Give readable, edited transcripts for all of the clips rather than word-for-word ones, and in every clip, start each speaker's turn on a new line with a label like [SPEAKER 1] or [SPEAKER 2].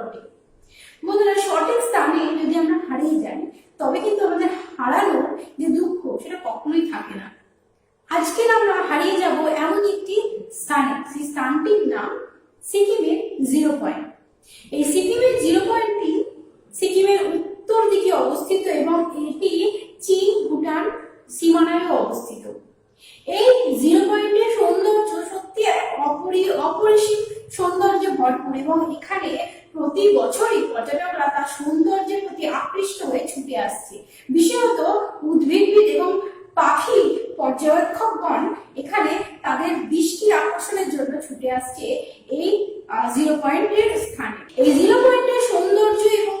[SPEAKER 1] ওঠে। বন্ধুরা, সঠিক স্থানে যদি আমরা হারিয়ে যাই তবে কিন্তু আমাদের হারানোর যে দুঃখ সেটা কখনোই থাকে না। আজকে আমরা হারিয়ে যাব এমন একটি স্থানে, সেই স্থানটির নাম সিকিমের জিরো পয়েন্ট। এই সিকিমের জিরো পয়েন্টটি সিকিমের উত্তর দিকে অবস্থিত এবং এটি চীন ভুটান সীমানায় অবস্থিত। এই জিরো পয়েন্টের সৌন্দর্য সত্যি অপরিসীম সৌন্দর্য ভরপুর এবং এখানে প্রতি বছরই পর্যটকরা তার সৌন্দর্যের প্রতি আকৃষ্ট হয়ে ছুটে আসছে। বিশেষত উদ্ভিদ এবং পাখি পর্যবেক্ষকগণ এখানে তাদের দৃষ্টি আকর্ষণের জন্য ছুটে আসছে এই জিরো পয়েন্টের স্থানে। এই জিরো পয়েন্টের সৌন্দর্য এবং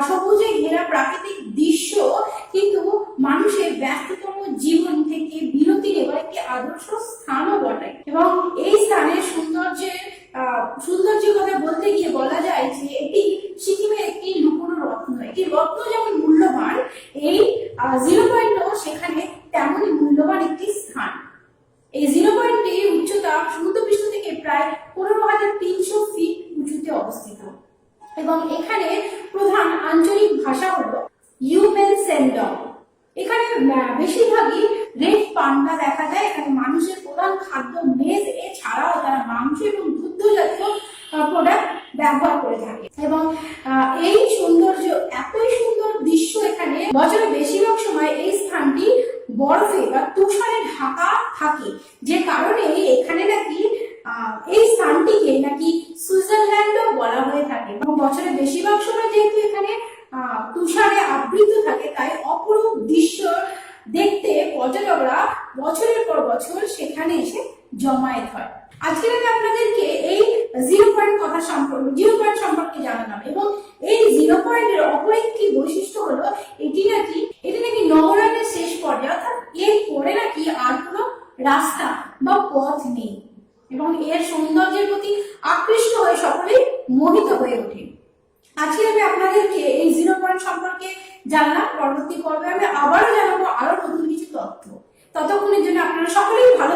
[SPEAKER 1] সবুজে ঘেরা প্রাকৃতিক দৃশ্য কিন্তু মানুষের ব্যস্ততম জীবন থেকে বিরতি নেওয়ার একটি আদর্শ স্থানও বটে। এবং এই স্থানের সৌন্দর্যের কথা বলতে গিয়ে বলা যায় যে এটি সিকিমের একটি লুকোনো রত্ন। একটি রত্ন যেমন মূল্যবান, এই জিরো পয়েন্টও সেখানে তেমনই মূল্যবান একটি স্থান। এই জিরো পয়েন্টের উচ্চতা সমুদ্রপৃষ্ঠ থেকে প্রায় 15,300 ফিট উঁচুতে অবস্থিত এবং এখানে প্রধান আঞ্চলিক ভাষা হলো ইউমেল সেন্ডং। এখানে বেশিরভাগই রেড পান্ডা দেখা যায়। এখানে মানুষের প্রধান খাদ্য মেজ, এছাড়াও তারা মাংস এবং দুগ্ধ জাতীয় প্রোডাক্ট ব্যবহার করে থাকে এবং এই সৌন্দর্য, এতই সুন্দর দৃশ্য এখানে বছরের বেশিরভাগ সময় এই স্থানটি বরফে বা তুষারে ঢাকা থাকে, যে কারণে এখানে নাকি এই স্থানটিকে নাকি সুইজারল্যান্ডও বলা হয়ে থাকে। এবং বছরের বেশিরভাগ সময় যেহেতু এখানে তুষারে আবৃত থাকে, তাই অপরূপ দৃশ্য দেখতে পর্যটকরা বছরের পর বছর সেখানে এসে জমায়েত হয়। আজকে আমি আপনাদেরকে এই জিরো পয়েন্ট সম্পর্কে জানালাম এবং এই জিরো পয়েন্টের অপর একটি বৈশিষ্ট্য হলো এটি নাকি নগরায়নের শেষ পর্যায়ে, অর্থাৎ এর পরে নাকি আর কোনো রাস্তা বা পথ নেই এবং এর সৌন্দর্যের প্রতি আকৃষ্ট হয়ে সকলেই মোহিত হয়ে ওঠে। আজকে আমি আপনাদেরকে এই জিরো পয়েন্ট সম্পর্কে জানলাম। পরবর্তী পর্বে আমি আবারও জানাবো আরো নতুন কিছু তথ্য। ততক্ষণের জন্য আপনারা সকলেই ভালো